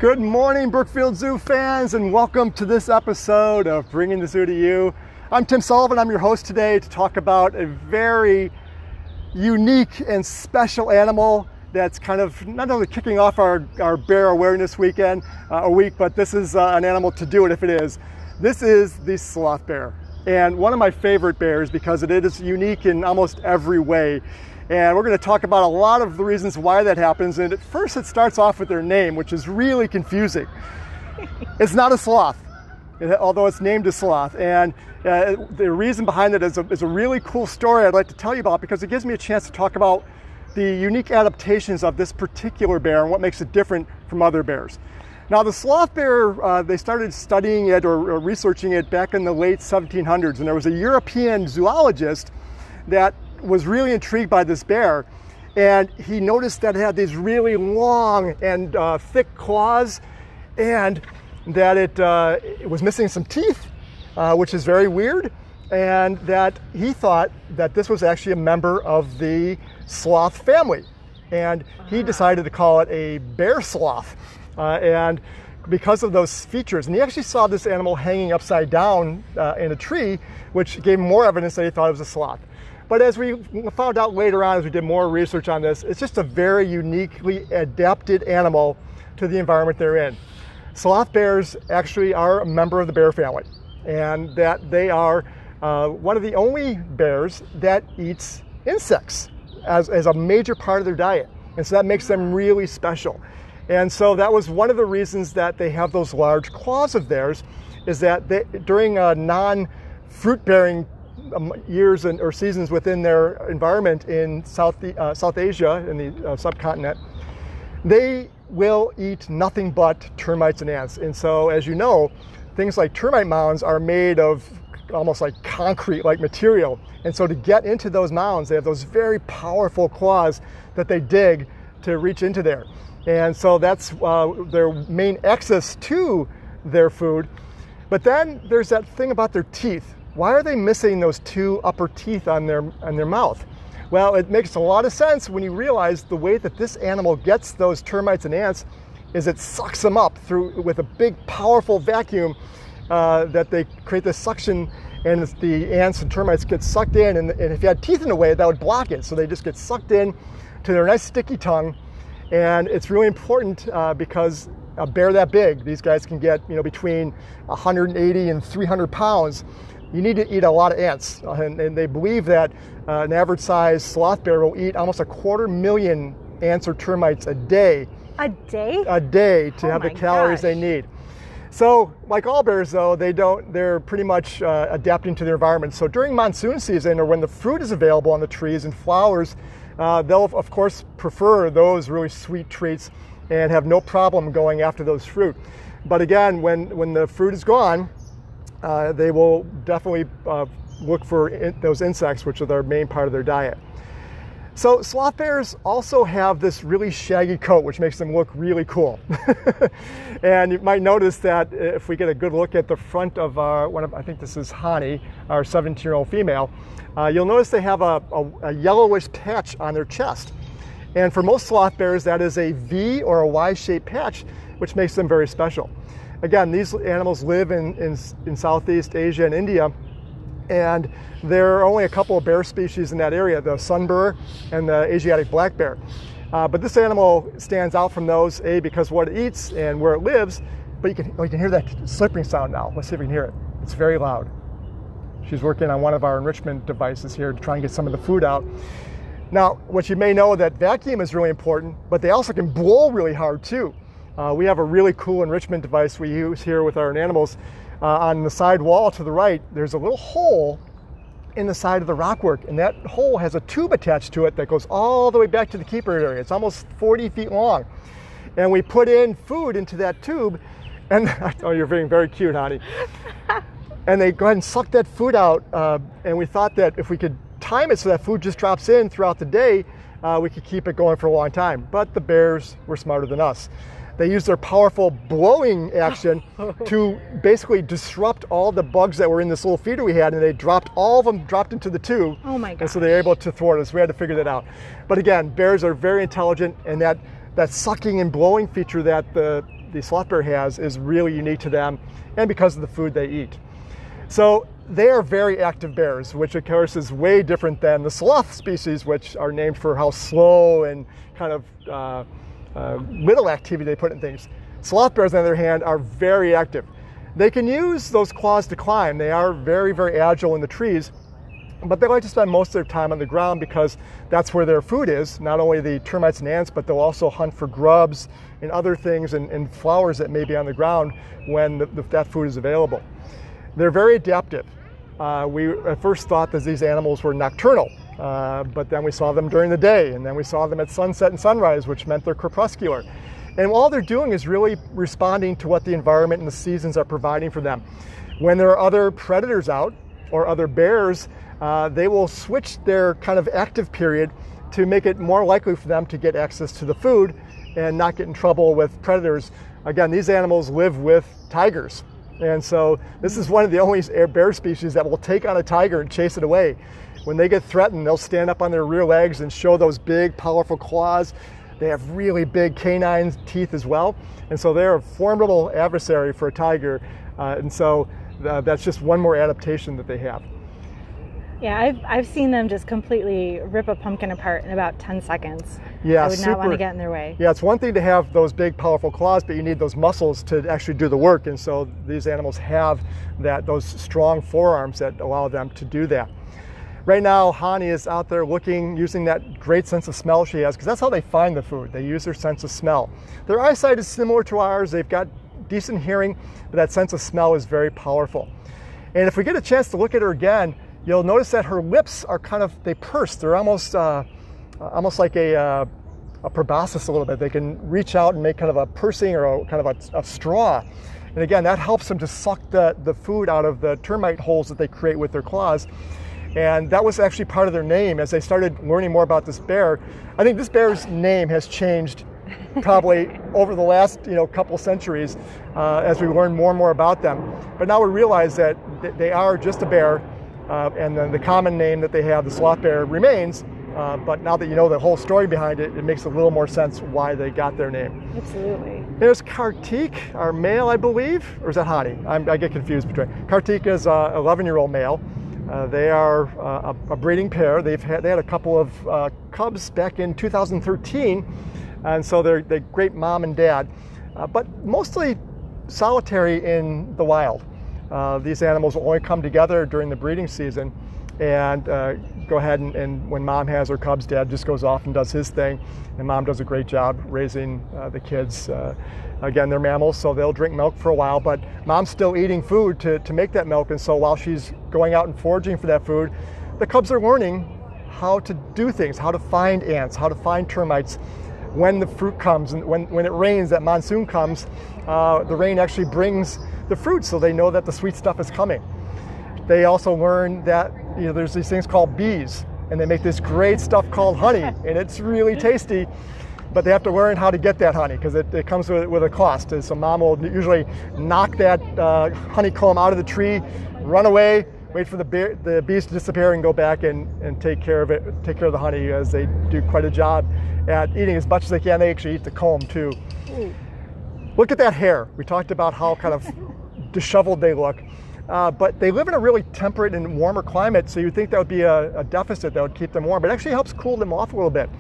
Good morning, Brookfield Zoo fans, and welcome to this episode of Bringing the Zoo to You. I'm Tim Sullivan. I'm your host today to talk about a very unique and special animal that's kind of not only kicking off our bear awareness week, but this is an animal to do it if it is. This is the sloth bear, and one of my favorite bears because it is unique in almost every way. And we're going to talk about a lot of the reasons why that happens. And at first it starts off with their name, which is really confusing. It's not a sloth, although it's named a sloth. And the reason behind it is a really cool story I'd like to tell you about, because it gives me a chance to talk about the unique adaptations of this particular bear and what makes it different from other bears. Now, the sloth bear, they started studying it or researching it back in the late 1700s. And there was a European zoologist that was really intrigued by this bear, and he noticed that it had these really long and thick claws, and that it was missing some teeth, which is very weird, and that he thought that this was actually a member of the sloth family, and he decided to call it a bear sloth, and because of those features. And he actually saw this animal hanging upside down in a tree, which gave more evidence that he thought it was a sloth. But as we found out later on, as we did more research on this, it's just a very uniquely adapted animal to the environment they're in. Sloth bears actually are a member of the bear family, and that they are one of the only bears that eats insects as a major part of their diet. And so that makes them really special. And so that was one of the reasons that they have those large claws of theirs, is that during non-fruit bearing years or seasons within their environment in South Asia, in the subcontinent, they will eat nothing but termites and ants. And so, as you know, things like termite mounds are made of almost like concrete-like material. And so to get into those mounds, they have those very powerful claws that they dig to reach into there. And so that's their main access to their food. But then there's that thing about their teeth. Why are they missing those two upper teeth on their mouth? Well, it makes a lot of sense when you realize the way that this animal gets those termites and ants is it sucks them up with a big, powerful vacuum that they create this suction, and the ants and termites get sucked in. And if you had teeth in the way, that would block it. So they just get sucked in to their nice sticky tongue. And it's really important because a bear that big, these guys can get between 180 and 300 pounds. You need to eat a lot of ants, and they believe that an average size sloth bear will eat almost 250,000 ants or termites a day. A day? A day to have the calories they need. So, like all bears, though, they're pretty much adapting to their environment. So during monsoon season, or when the fruit is available on the trees and flowers, they'll of course prefer those really sweet treats and have no problem going after those fruit. But again, when the fruit is gone, they will definitely look for those insects, which are their main part of their diet. So sloth bears also have this really shaggy coat, which makes them look really cool. And you might notice that if we get a good look at the front of I think this is Hani, our 17-year-old female, you'll notice they have a yellowish patch on their chest. And for most sloth bears, that is a V or a Y-shaped patch, which makes them very special. Again, these animals live in Southeast Asia and India, and there are only a couple of bear species in that area, the sun bear and the Asiatic black bear. But this animal stands out from those, because what it eats and where it lives, but you can hear that slurping sound now. Let's see if we can hear it. It's very loud. She's working on one of our enrichment devices here to try and get some of the food out. Now, what you may know, that vacuum is really important, but they also can blow really hard too. We have a really cool enrichment device we use here with our animals. On the side wall to the right, there's a little hole in the side of the rockwork, and that hole has a tube attached to it that goes all the way back to the keeper area. It's almost 40 feet long. And we put in food into that tube, and oh, you're being very cute, honey. And they go ahead and suck that food out, and we thought that if we could time it so that food just drops in throughout the day, we could keep it going for a long time. But the bears were smarter than us. They use their powerful blowing action to basically disrupt all the bugs that were in this little feeder we had, and they dropped all of them into the tube. Oh my god! And so they were able to thwart us. We had to figure that out. But again, bears are very intelligent, and that sucking and blowing feature that the the sloth bear has is really unique to them, and because of the food they eat. So they are very active bears, which of course is way different than the sloth species, which are named for how slow and kind of little activity they put in things. Sloth bears, on the other hand, are very active. They can use those claws to climb. They are very, very agile in the trees, but they like to spend most of their time on the ground because that's where their food is, not only the termites and ants, but they'll also hunt for grubs and other things and flowers that may be on the ground when that food is available. They're very adaptive. We at first thought that these animals were nocturnal, but then we saw them during the day, and then we saw them at sunset and sunrise, which meant they're crepuscular. And all they're doing is really responding to what the environment and the seasons are providing for them. When there are other predators out or other bears, they will switch their kind of active period to make it more likely for them to get access to the food and not get in trouble with predators. Again, these animals live with tigers. And so this is one of the only bear species that will take on a tiger and chase it away. When they get threatened, they'll stand up on their rear legs and show those big, powerful claws. They have really big canine teeth as well. And so they're a formidable adversary for a tiger. And so that's just one more adaptation that they have. Yeah, I've seen them just completely rip a pumpkin apart in about 10 seconds. Yeah, I would not want to get in their way. Yeah, it's one thing to have those big, powerful claws, but you need those muscles to actually do the work. And so these animals have those strong forearms that allow them to do that. Right now, Hani is out there looking, using that great sense of smell she has, because that's how they find the food. They use their sense of smell. Their eyesight is similar to ours. They've got decent hearing, but that sense of smell is very powerful. And if we get a chance to look at her again, you'll notice that her lips are they purse. They're almost like a proboscis a little bit. They can reach out and make kind of a pursing or kind of a straw. And again, that helps them to suck the food out of the termite holes that they create with their claws. And that was actually part of their name. As they started learning more about this bear, I think this bear's name has changed probably over the last couple centuries as we learn more and more about them. But now we realize that they are just a bear, and then the common name that they have, the sloth bear, remains. But now that you know the whole story behind it, it makes a little more sense why they got their name. Absolutely. There's Kartik, our male, I believe, or is that Hani? I get confused between. Kartik is an 11-year-old male. They are a breeding pair. They had a couple of cubs back in 2013, and so they're great mom and dad, but mostly solitary in the wild. These animals will only come together during the breeding season and go ahead and when mom has her cubs, dad just goes off and does his thing, and mom does a great job raising the kids. Again, they're mammals, so they'll drink milk for a while, but mom's still eating food to make that milk, and so while she's going out and foraging for that food, the cubs are learning how to do things, how to find ants, how to find termites. When the fruit comes and when it rains, that monsoon comes, the rain actually brings the fruit, so they know that the sweet stuff is coming. They also learn that there's these things called bees, and they make this great stuff called honey, and it's really tasty. But they have to learn how to get that honey because it comes with a cost. And so mom will usually knock that honeycomb out of the tree, run away, wait for the bees to disappear, and go back and take care of it, take care of the honey, as they do quite a job at eating as much as they can. They actually eat the comb too. Look at that hair. We talked about how kind of disheveled they look. But they live in a really temperate and warmer climate, so you'd think that would be a deficit that would keep them warm, but it actually helps cool them off a little bit.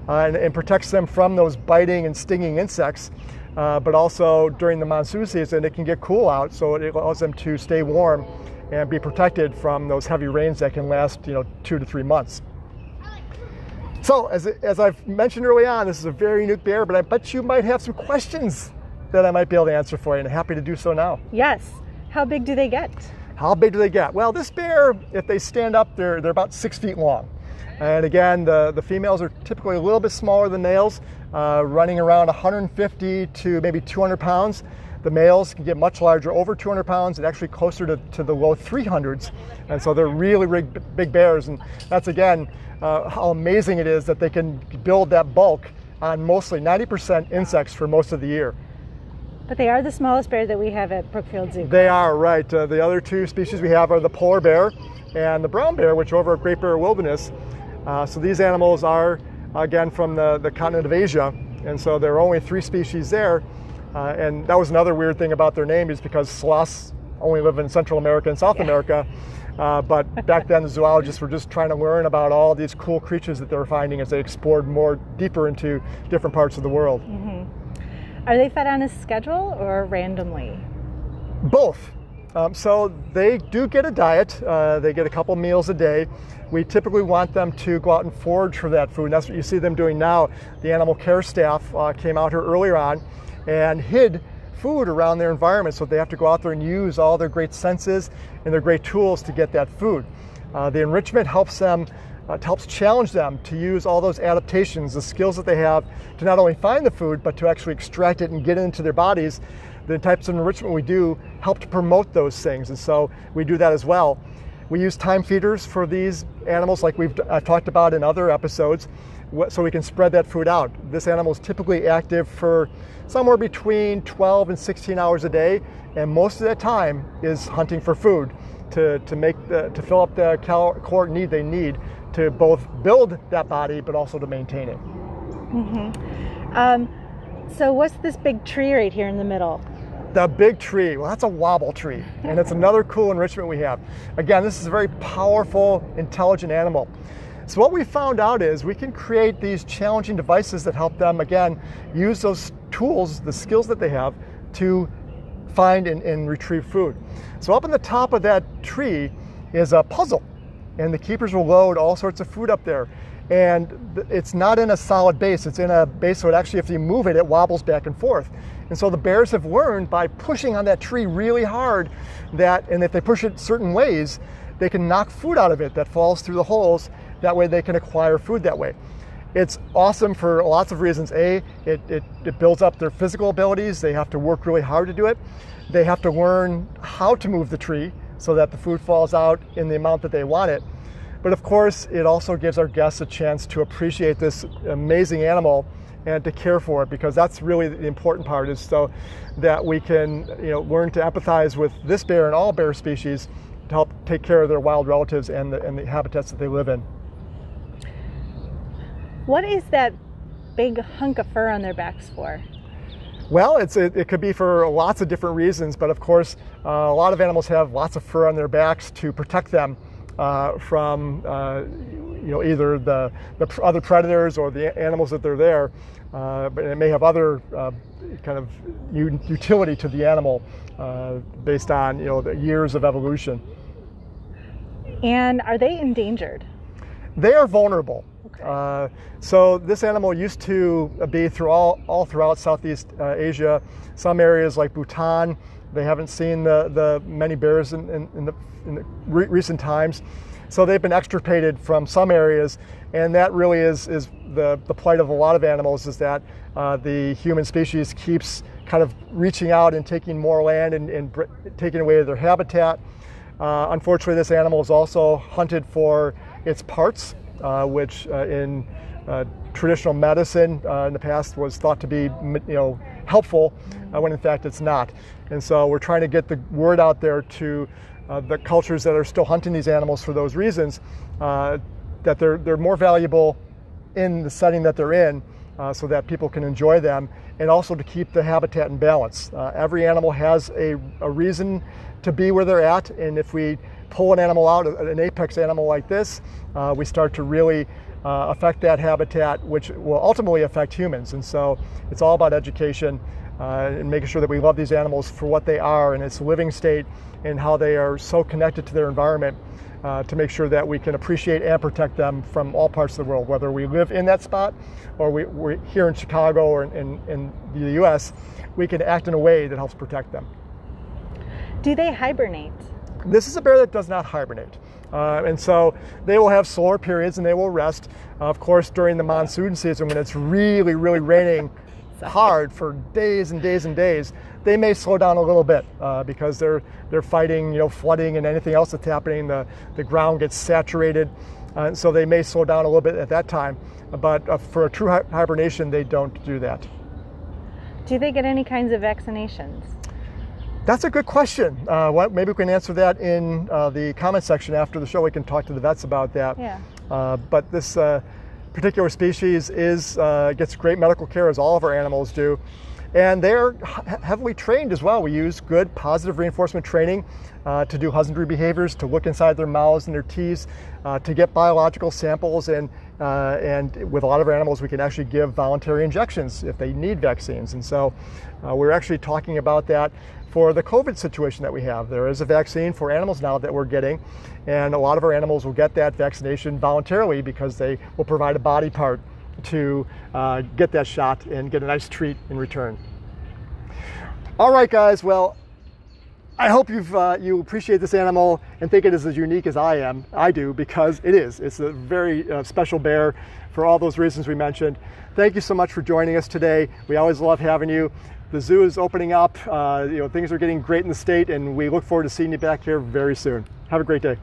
And protects them from those biting and stinging insects, but also during the monsoon season it can get cool out, so it allows them to stay warm and be protected from those heavy rains that can last 2 to 3 months. So as I've mentioned early on, this is a very unique bear, but I bet you might have some questions that I might be able to answer for you, and I'm happy to do so now. Yes. How big do they get? How big do they get? Well, this bear, if they stand up, they're about 6 feet long. And again, the females are typically a little bit smaller than males, running around 150 to maybe 200 pounds. The males can get much larger, over 200 pounds, and actually closer to the low 300s. And so they're really big bears. And that's, again, how amazing it is that they can build that bulk on mostly 90% insects for most of the year. But they are the smallest bear that we have at Brookfield Zoo. They are, right. The other two species we have are the polar bear and the brown bear, which are over at Great Bear Wilderness. So these animals are, again, from the continent of Asia, and so there are only 3 species there. And that was another weird thing about their name, is because sloths only live in Central America and South America. But back then the zoologists were just trying to learn about all these cool creatures that they were finding as they explored more deeper into different parts of the world. Are they fed on a schedule or randomly? Both. So they do get a diet. They get a couple meals a day. We typically want them to go out and forage for that food. And that's what you see them doing now. The animal care staff came out here earlier on and hid food around their environment, so they have to go out there and use all their great senses and their great tools to get that food. The enrichment helps challenge them to use all those adaptations, the skills that they have to not only find the food, but to actually extract it and get it into their bodies. The types of enrichment we do help to promote those things, and so we do that as well. We use time feeders for these animals, like I've talked about in other episodes, so we can spread that food out. This animal is typically active for somewhere between 12 and 16 hours a day, and most of that time is hunting for food to fill up the caloric need they need to both build that body, but also to maintain it. So what's this big tree right here in the middle? The big tree, well, that's a wobble tree, and it's another cool enrichment we have. Again, this is a very powerful, intelligent animal. So what we found out is we can create these challenging devices that help them, again, use those tools, the skills that they have, to find and retrieve food. So up on the top of that tree is a puzzle, and the keepers will load all sorts of food up there. And it's not in a solid base, it's in a base, so it actually, if you move it, it wobbles back and forth. And so the bears have learned by pushing on that tree really hard and if they push it certain ways, they can knock food out of it that falls through the holes. That way they can acquire food that way. It's awesome for lots of reasons. It builds up their physical abilities. They have to work really hard to do it. They have to learn how to move the tree so that the food falls out in the amount that they want it. But of course, it also gives our guests a chance to appreciate this amazing animal and to care for it, because that's really the important part, is so that we can learn to empathize with this bear and all bear species to help take care of their wild relatives and the habitats that they live in. What is that big hunk of fur on their backs for? Well, it could be for lots of different reasons, but of course, a lot of animals have lots of fur on their backs to protect them from either the other predators or the animals that they're there, but it may have other kind of utility to the animal based on the years of evolution. And are they endangered? They are vulnerable. Okay. So this animal used to be all throughout Southeast Asia. Some areas like Bhutan, they haven't seen the many bears in the recent times. So they've been extirpated from some areas, and that really is the plight of a lot of animals, is that the human species keeps kind of reaching out and taking more land and taking away their habitat. Unfortunately, this animal is also hunted for its parts, which in traditional medicine in the past was thought to be helpful, when in fact it's not. And so we're trying to get the word out there to the cultures that are still hunting these animals for those reasons, that they're more valuable in the setting that they're in, so that people can enjoy them, and also to keep the habitat in balance. Every animal has a reason to be where they're at, and if we pull an animal out, an apex animal like this, we start to really affect that habitat, which will ultimately affect humans. And so it's all about education and making sure that we love these animals for what they are in its living state and how they are so connected to their environment, to make sure that we can appreciate and protect them from all parts of the world, whether we live in that spot or we're here in Chicago or in the US. We can act in a way that helps protect them. Do they hibernate? This is a bear that does not hibernate. And so they will have slower periods and they will rest. Of course, during the monsoon season, when it's really, really raining hard for days and days and days, they may slow down a little bit because they're fighting flooding and anything else that's happening. The ground gets saturated, so they may slow down a little bit at that time. But for a true hibernation, they don't do that. Do they get any kinds of vaccinations? That's a good question. Maybe we can answer that in the comment section after the show. We can talk to the vets about that. Yeah. But this particular species gets great medical care, as all of our animals do. And they're heavily trained as well. We use good positive reinforcement training to do husbandry behaviors, to look inside their mouths and their teeth, to get biological samples, and with a lot of our animals we can actually give voluntary injections if they need vaccines. And so we're actually talking about that for the COVID situation that we have. There is a vaccine for animals now that we're getting, and a lot of our animals will get that vaccination voluntarily because they will provide a body part to get that shot and get a nice treat in return. All right, guys, well, I hope you appreciate this animal and think it is as unique as I do, because it is. It's a very special bear for all those reasons we mentioned. Thank you so much for joining us today. We always love having you. The zoo is opening up. Things are getting great in the state, and we look forward to seeing you back here very soon. Have a great day.